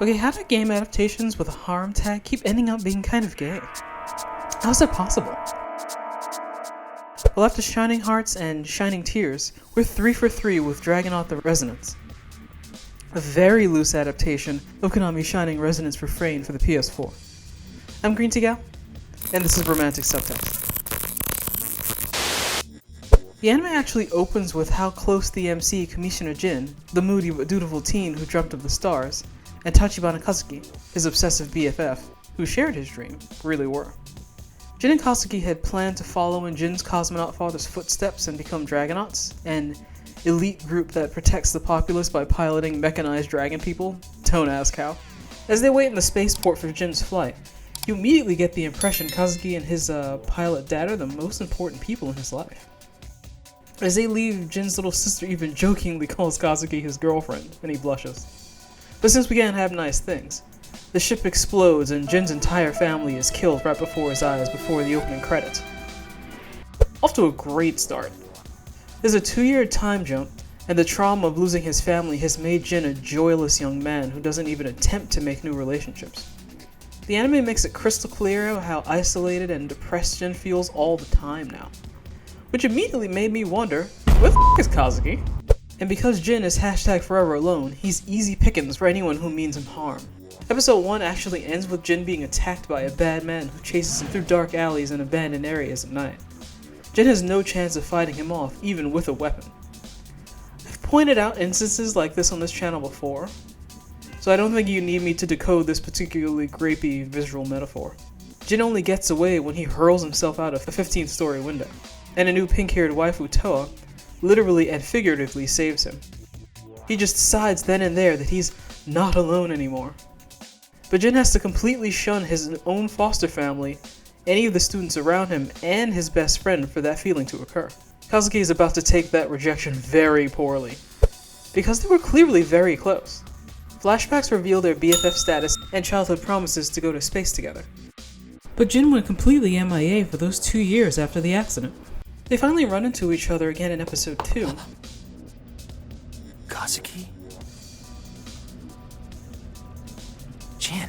Okay, how do game adaptations with a harem tag keep ending up being kind of gay? How is that possible? Well, after Shining Hearts and Shining Tears, we're 3 for 3 with Dragonaut the Resonance. A very loose adaptation of Konami's Shining Resonance refrain for the PS4. I'm Green Tea Gal, and this is Romantic Subtext. The anime actually opens with how close the MC Commissioner Jin, the moody but dutiful teen who dreamt of the stars, and Tachibana Kazuki, his obsessive BFF, who shared his dream, really were. Jin and Kazuki had planned to follow in Jin's cosmonaut father's footsteps and become Dragonauts, an elite group that protects the populace by piloting mechanized dragon people. Don't ask how. As they wait in the spaceport for Jin's flight, you immediately get the impression Kazuki and his pilot dad are the most important people in his life. As they leave, Jin's little sister even jokingly calls Kazuki his girlfriend, and he blushes. But since we can't have nice things, the ship explodes and Jin's entire family is killed right before his eyes before the opening credits. Off to a great start. There's a 2-year time jump, and the trauma of losing his family has made Jin a joyless young man who doesn't even attempt to make new relationships. The anime makes it crystal clear how isolated and depressed Jin feels all the time now, which immediately made me wonder, where the f*** is Kazuki? And because Jin is #forever alone, he's easy pickings for anyone who means him harm. Episode 1 actually ends with Jin being attacked by a bad man who chases him through dark alleys and abandoned areas at night. Jin has no chance of fighting him off, even with a weapon. I've pointed out instances like this on this channel before, so I don't think you need me to decode this particularly grapey visual metaphor. Jin only gets away when he hurls himself out of a 15th-story window, and a new pink-haired waifu, Toa, literally and figuratively saves him. He just decides then and there that he's not alone anymore. But Jin has to completely shun his own foster family, any of the students around him, and his best friend for that feeling to occur. Kazuki is about to take that rejection very poorly, because they were clearly very close. Flashbacks reveal their BFF status and childhood promises to go to space together. But Jin went completely MIA for those 2 years after the accident. They finally run into each other again in episode 2. Kazuki? Jin.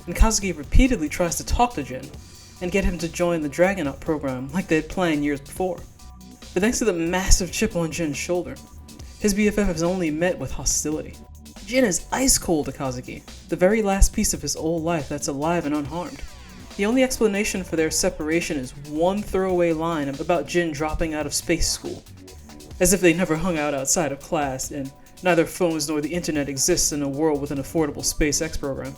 And Kazuki repeatedly tries to talk to Jin and get him to join the Dragonaut program like they had planned years before. But thanks to the massive chip on Jin's shoulder, his BFF is only met with hostility. Jin is ice cold to Kazuki, the very last piece of his old life that's alive and unharmed. The only explanation for their separation is one throwaway line about Jin dropping out of space school, as if they never hung out outside of class and neither phones nor the internet exists in a world with an affordable SpaceX program.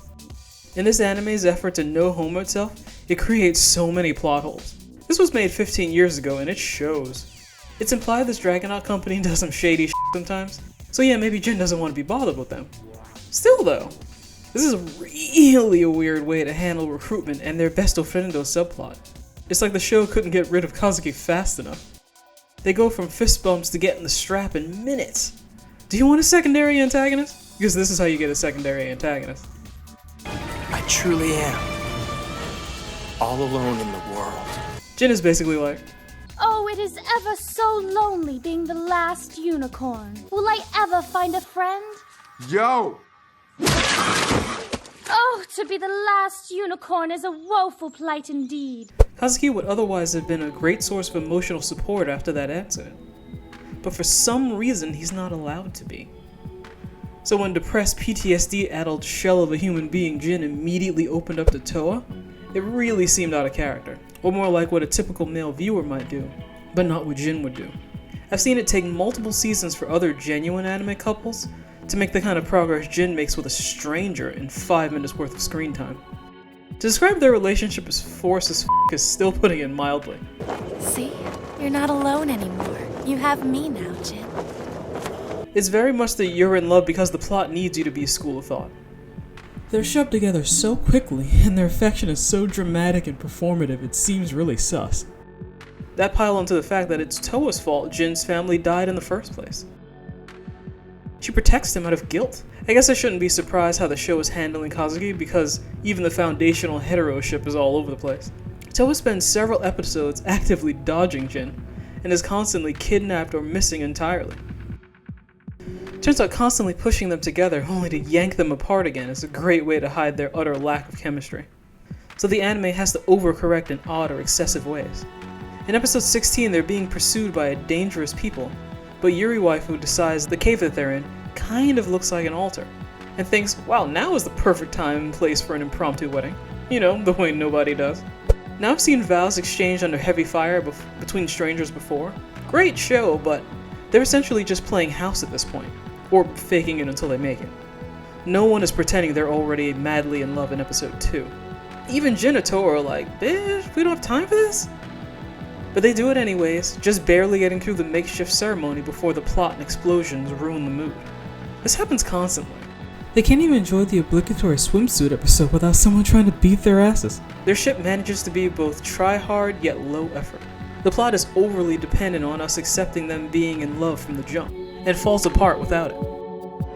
In this anime's effort to no homo itself, it creates so many plot holes. This was made 15 years ago and it shows. It's implied this Dragonaut company does some shady shit sometimes, so yeah, maybe Jin doesn't want to be bothered with them. Still though, this is really a weird way to handle recruitment and their best ofrendo subplot. It's like the show couldn't get rid of Kazuki fast enough. They go from fist bumps to getting the strap in minutes. Do you want a secondary antagonist? Because this is how you get a secondary antagonist. I truly am. All alone in the world. Jin is basically like, Oh, it is ever so lonely being the last unicorn. Will I ever find a friend? Yo! Oh, to be the last unicorn is a woeful plight indeed. Kazuki would otherwise have been a great source of emotional support after that accident. But for some reason, he's not allowed to be. So when depressed PTSD-addled shell of a human being Jin immediately opened up to Toa, it really seemed out of character, or more like what a typical male viewer might do, but not what Jin would do. I've seen it take multiple seasons for other genuine anime couples to make the kind of progress Jin makes with a stranger in 5 minutes worth of screen time. To describe their relationship as forced as f*** is still putting it mildly. See? You're not alone anymore. You have me now, Jin. It's very much the you're in love because the plot needs you to be a school of thought. They're shoved together so quickly, and their affection is so dramatic and performative it seems really sus. That pile onto the fact that it's Toa's fault Jin's family died in the first place. She protects him out of guilt. I guess I shouldn't be surprised how the show is handling Kazuki because even the foundational hetero ship is all over the place. Toa spends several episodes actively dodging Jin, and is constantly kidnapped or missing entirely. Turns out constantly pushing them together only to yank them apart again is a great way to hide their utter lack of chemistry. So the anime has to overcorrect in odd or excessive ways. In episode 16, they're being pursued by a dangerous people, but Yuri Waifu decides the cave that they're in kind of looks like an altar, and thinks, wow, now is the perfect time and place for an impromptu wedding. You know, the way nobody does. Now I've seen vows exchanged under heavy fire between strangers before. Great show, but they're essentially just playing house at this point, or faking it until they make it. No one is pretending they're already madly in love in episode 2. Even Jin and Toa are like, bitch, we don't have time for this? But they do it anyways, just barely getting through the makeshift ceremony before the plot and explosions ruin the mood. This happens constantly. They can't even enjoy the obligatory swimsuit episode without someone trying to beat their asses. Their ship manages to be both try-hard yet low effort. The plot is overly dependent on us accepting them being in love from the jump, and falls apart without it.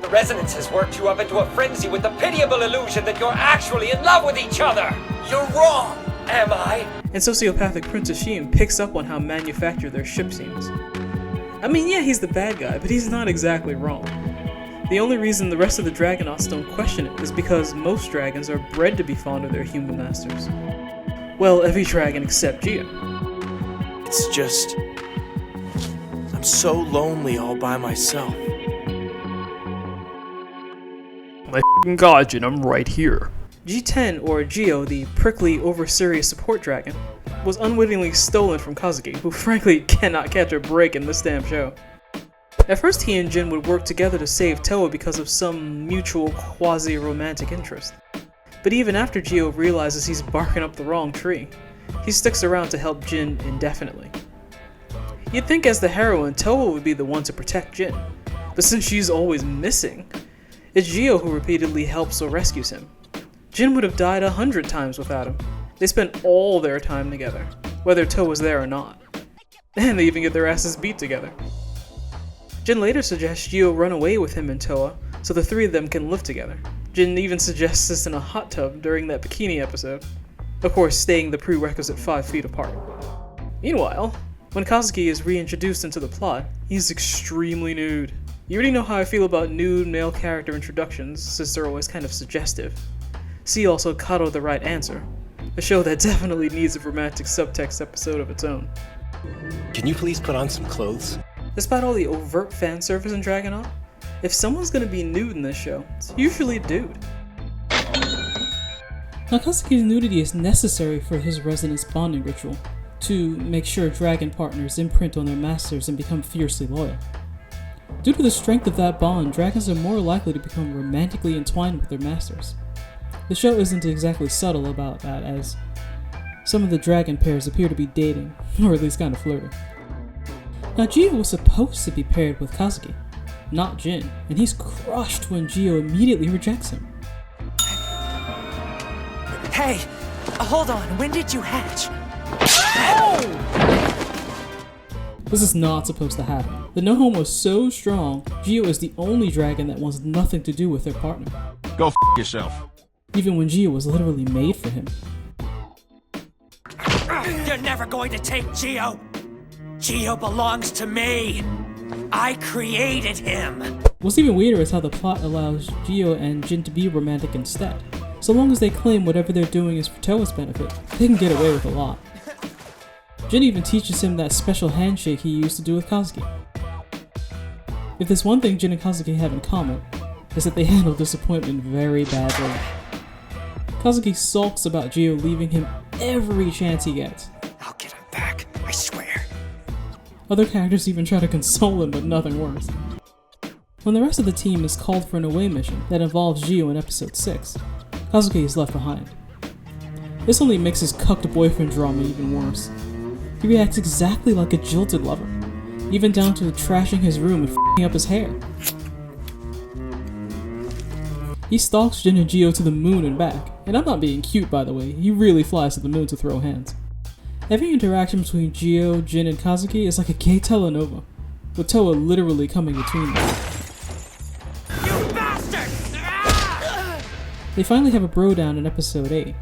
The resonance has worked you up into a frenzy with the pitiable illusion that you're actually in love with each other! You're wrong, am I? And sociopathic Princess Sheen picks up on how manufactured their ship seems. I mean, yeah, he's the bad guy, but he's not exactly wrong. The only reason the rest of the Dragonauts don't question it is because most dragons are bred to be fond of their human masters. Well, every dragon except Geo. It's just... I'm so lonely all by myself. My f***ing god, Jin, I'm right here. G10, or Geo, the prickly, over-serious support dragon, was unwittingly stolen from Kazuki, who frankly cannot catch a break in this damn show. At first he and Jin would work together to save Toa because of some mutual quasi-romantic interest. But even after Geo realizes he's barking up the wrong tree, he sticks around to help Jin indefinitely. You'd think as the heroine, Toa would be the one to protect Jin, but since she's always missing, it's Geo who repeatedly helps or rescues him. Jin would have died 100 times without him. They spent all their time together, whether Toa was there or not. And they even get their asses beat together. Jin later suggests Geo run away with him and Toa, so the three of them can live together. Jin even suggests this in a hot tub during that bikini episode. Of course, staying the prerequisite 5 feet apart. Meanwhile, when Kazuki is reintroduced into the plot, he's extremely nude. You already know how I feel about nude male character introductions, since they're always kind of suggestive. See also Kado the Right Answer, a show that definitely needs a romantic subtext episode of its own. Can you please put on some clothes? Despite all the overt fan service in Dragonaut, if someone's gonna be nude in this show, it's usually a dude. Now Kazuki's nudity is necessary for his resonance bonding ritual, to make sure dragon partners imprint on their masters and become fiercely loyal. Due to the strength of that bond, dragons are more likely to become romantically entwined with their masters. The show isn't exactly subtle about that, as some of the dragon pairs appear to be dating, or at least kind of flirting. Now Geo was supposed to be paired with Kazuki, not Jin, and he's crushed when Geo immediately rejects him. Hey, hold on, when did you hatch? This is not supposed to happen. The no-homo is so strong, Geo is the only dragon that wants nothing to do with their partner. Go f yourself. Even when Geo was literally made for him. You're never going to take Geo! Geo belongs to me! I created him! What's even weirder is how the plot allows Geo and Jin to be romantic instead. So long as they claim whatever they're doing is for Toa's benefit, they can get away with a lot. Jin even teaches him that special handshake he used to do with Kazuki. If there's one thing Jin and Kazuki have in common, is that they handle disappointment very badly. Kazuki sulks about Geo leaving him every chance he gets. I'll get him back, I swear. Other characters even try to console him, but nothing works. When the rest of the team is called for an away mission that involves Geo in episode 6, Kazuki is left behind. This only makes his cucked boyfriend drama even worse. He reacts exactly like a jilted lover, even down to trashing his room and f***ing up his hair. He stalks Jin and Geo to the moon and back, and I'm not being cute by the way, he really flies to the moon to throw hands. Every interaction between Geo, Jin, and Kazuki is like a gay telenova, with Toa literally coming between them. You bastard! They finally have a bro down in episode 8,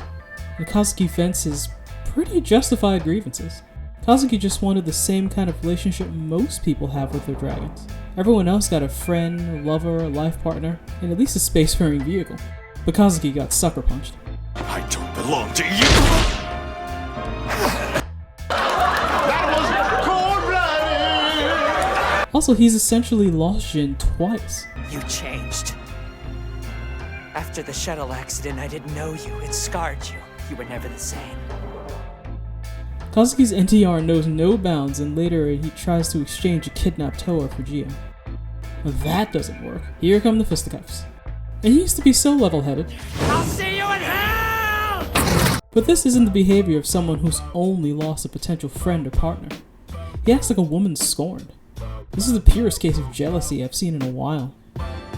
and Kazuki vents his pretty justified grievances. Kazuki just wanted the same kind of relationship most people have with their dragons, Everyone else got a friend, lover, a life partner, and at least a spacefaring vehicle. But Kazuki got sucker punched. I don't belong to you! That was cold-blooded! Also, he's essentially lost Jin twice. You changed. After the shuttle accident, I didn't know you. It scarred you. You were never the same. Kazuki's NTR knows no bounds, and later he tries to exchange a kidnapped Toa for Gio. But that doesn't work. Here come the fisticuffs. And he used to be so level-headed. I'll see you in hell! But this isn't the behavior of someone who's only lost a potential friend or partner. He acts like a woman scorned. This is the purest case of jealousy I've seen in a while.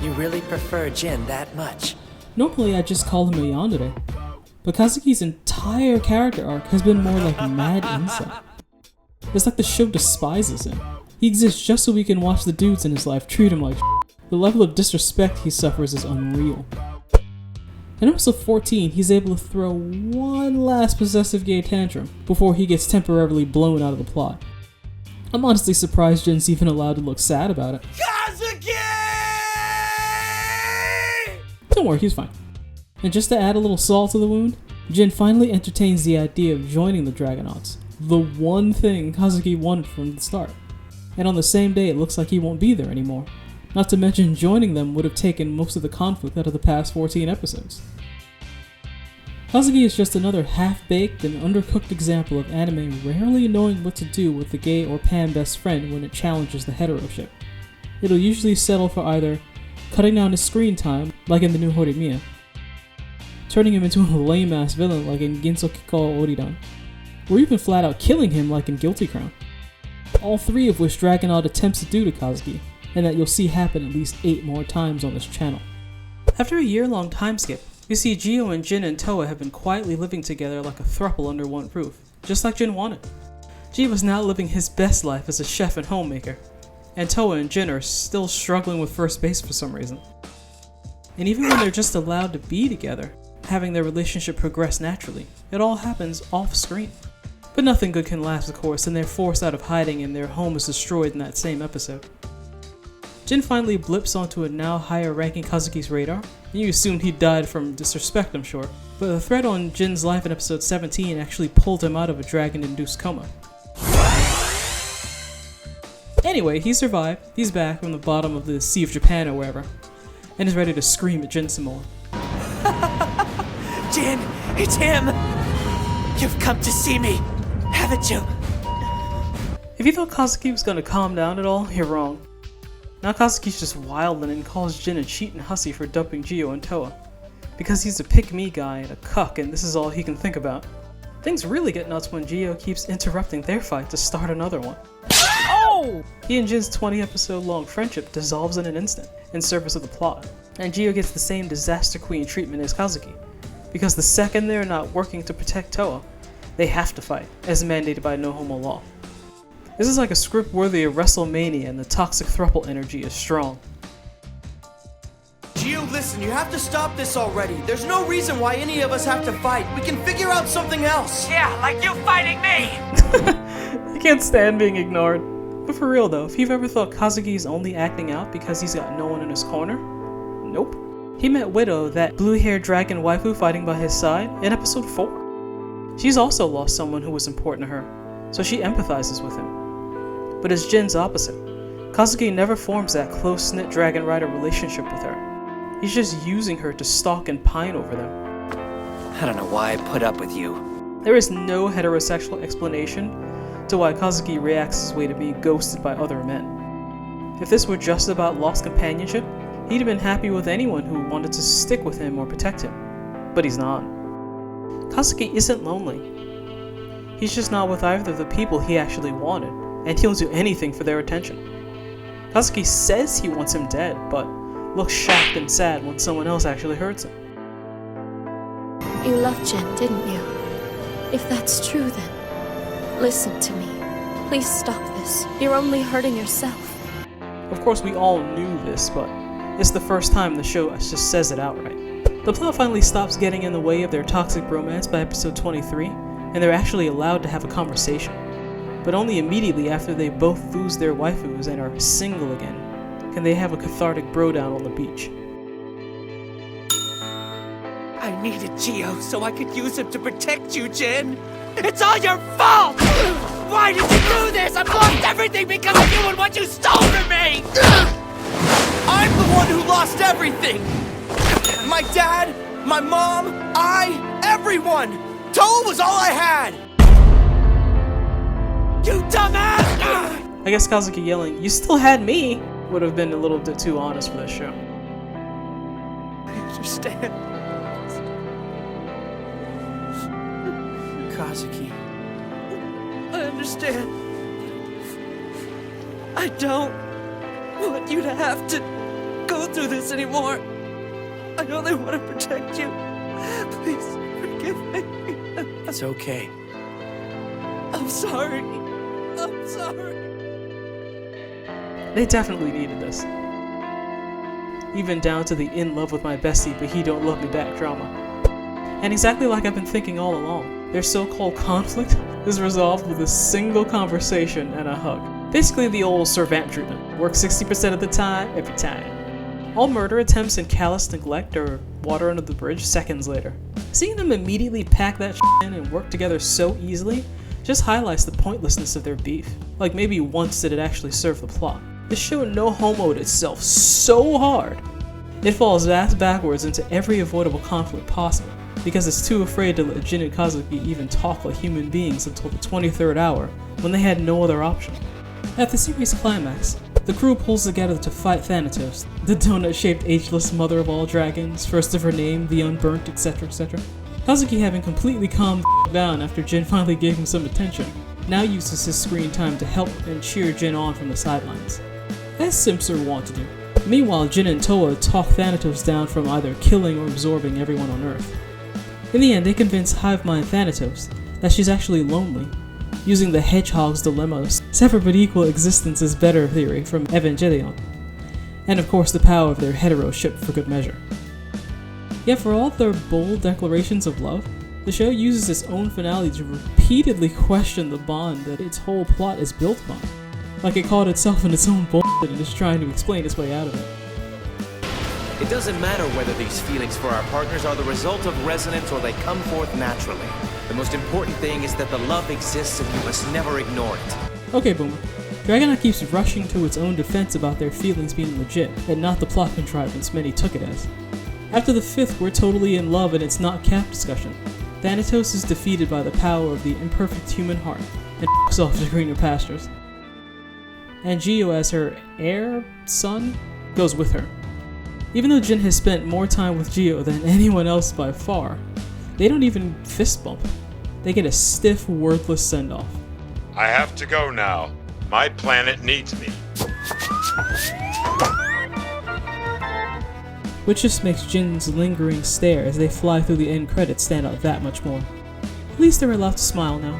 You really prefer Jin that much? Normally I'd just call him a yandere, but Kazuki's entire character arc has been more like mad incel. It's like the show despises him. He exists just so we can watch the dudes in his life treat him like shit. The level of disrespect he suffers is unreal. In episode 14, he's able to throw one last possessive gay tantrum before he gets temporarily blown out of the plot. I'm honestly surprised Jin's even allowed to look sad about it. Kazuki! Don't worry, he's fine. And just to add a little salt to the wound, Jin finally entertains the idea of joining the Dragonauts, the one thing Kazuki wanted from the start. And on the same day, it looks like he won't be there anymore. Not to mention, joining them would have taken most of the conflict out of the past 14 episodes. Kazuki is just another half-baked and undercooked example of anime rarely knowing what to do with the gay or pan best friend when it challenges the heteroship. It'll usually settle for either cutting down his screen time, like in the new Horimiya, turning him into a lame-ass villain like in Ginsokiko Oridan, or even flat out killing him like in Guilty Crown. All three of which Dragonaut attempts to do to Kazuki, and that you'll see happen at least 8 more times on this channel. After a year-long time skip, we see Gio and Jin and Toa have been quietly living together like a throuple under one roof, just like Jin wanted. Gio is now living his best life as a chef and homemaker, and Toa and Jin are still struggling with first base for some reason. And even when they're just allowed to be together, having their relationship progress naturally, it all happens off-screen. But nothing good can last, of course, and they're forced out of hiding and their home is destroyed in that same episode. Jin finally blips onto a now higher-ranking Kazuki's radar, and you assumed he died from disrespect, I'm sure. But the threat on Jin's life in episode 17 actually pulled him out of a dragon-induced coma. Anyway, he survived, he's back from the bottom of the Sea of Japan or wherever, and is ready to scream at Jin some more. Jin, it's him! You've come to see me, haven't you? If you thought Kazuki was gonna calm down at all, you're wrong. Now Kazuki's just wildin' and calls Jin a cheat and hussy for dumping Gio and Toa, because he's a pick-me guy and a cuck and this is all he can think about. Things really get nuts when Gio keeps interrupting their fight to start another one. Oh! He and Jin's 20 episode long friendship dissolves in an instant, in service of the plot, and Gio gets the same disaster queen treatment as Kazuki, because the second they're not working to protect Toa, they have to fight, as mandated by no homo law. This is like a script worthy of WrestleMania and the toxic throuple energy is strong. Gio, listen, you have to stop this already. There's no reason why any of us have to fight. We can figure out something else. Yeah, like you fighting me! I can't stand being ignored. But for real though, if you've ever thought Kazuki is only acting out because he's got no one in his corner, nope. He met Widow, that blue-haired dragon waifu fighting by his side, in episode 4. She's also lost someone who was important to her, so she empathizes with him. But it's Jin's opposite. Kazuki never forms that close-knit dragon rider relationship with her. He's just using her to stalk and pine over them. I don't know why I put up with you. There is no heterosexual explanation to why Kazuki reacts this way to being ghosted by other men. If this were just about lost companionship, he'd have been happy with anyone who wanted to stick with him or protect him. But he's not. Kazuki isn't lonely. He's just not with either of the people he actually wanted, and he'll do anything for their attention. Kazuki says he wants him dead, but looks shocked and sad when someone else actually hurts him. You loved Jin, didn't you? If that's true, then listen to me. Please stop this. You're only hurting yourself. Of course, we all knew this, but it's the first time the show just says it outright. The plot finally stops getting in the way of their toxic romance by episode 23, and they're actually allowed to have a conversation. But only immediately after they both lose their waifus and are single again, can they have a cathartic bro down on the beach. I needed Geo so I could use him to protect you, Jin. It's all your fault! Why did you do this? I've lost everything because of you and what you stole from me! I'm the one who lost everything! My dad, my mom, everyone! Toa was all I had! You dumbass! I guess Kazuki yelling, "You still had me!" would have been a little bit too honest for this show. I understand. Kazuki. I understand. I don't want you to have to go through this anymore. I only want to protect you. Please forgive me. It's okay. I'm sorry. I'm sorry. They definitely needed this. Even down to the "in love with my bestie but he don't love me back" drama. And exactly like I've been thinking all along, their so-called conflict is resolved with a single conversation and a hug. Basically the old Sir Vamp treatment. Work 60% of the time, every time. All murder attempts and callous neglect are water under the bridge seconds later. Seeing them immediately pack that shit in and work together so easily just highlights the pointlessness of their beef. Like maybe once did it actually serve the plot. This show no homoed itself so hard. It falls ass backwards into every avoidable conflict possible, because it's too afraid to let Jin and Kazuki even talk like human beings until the 23rd hour, when they had no other option. At the series climax, the crew pulls together to fight Thanatos, the donut-shaped ageless mother of all dragons, first of her name, the unburnt, etc, etc. Kazuki, having completely calmed down after Jin finally gave him some attention, now uses his screen time to help and cheer Jin on from the sidelines, as simps are wont to do. Meanwhile, Jin and Toa talk Thanatos down from either killing or absorbing everyone on Earth. In the end, they convince Hive Mind Thanatos that she's actually lonely, using the Hedgehog's dilemma's separate but equal existence is better theory from Evangelion, and of course the power of their hetero ship for good measure. Yet for all their bold declarations of love, the show uses its own finale to repeatedly question the bond that its whole plot is built upon, like it caught itself in its own bullshit and is trying to explain its way out of it. It doesn't matter whether these feelings for our partners are the result of resonance or they come forth naturally. The most important thing is that the love exists and you must never ignore it. Okay, Boomer. Dragonaut keeps rushing to its own defense about their feelings being legit, and not the plot contrivance many took it as. After the 5th "we're totally in love and it's not cap" discussion, Thanatos is defeated by the power of the imperfect human heart, and f***s off to greener pastures. And Geo, as her son, goes with her. Even though Jin has spent more time with Geo than anyone else by far, they don't even fist bump. They get a stiff, wordless send-off. I have to go now. My planet needs me. Which just makes Jin's lingering stare as they fly through the end credits stand out that much more. At least they're allowed to smile now.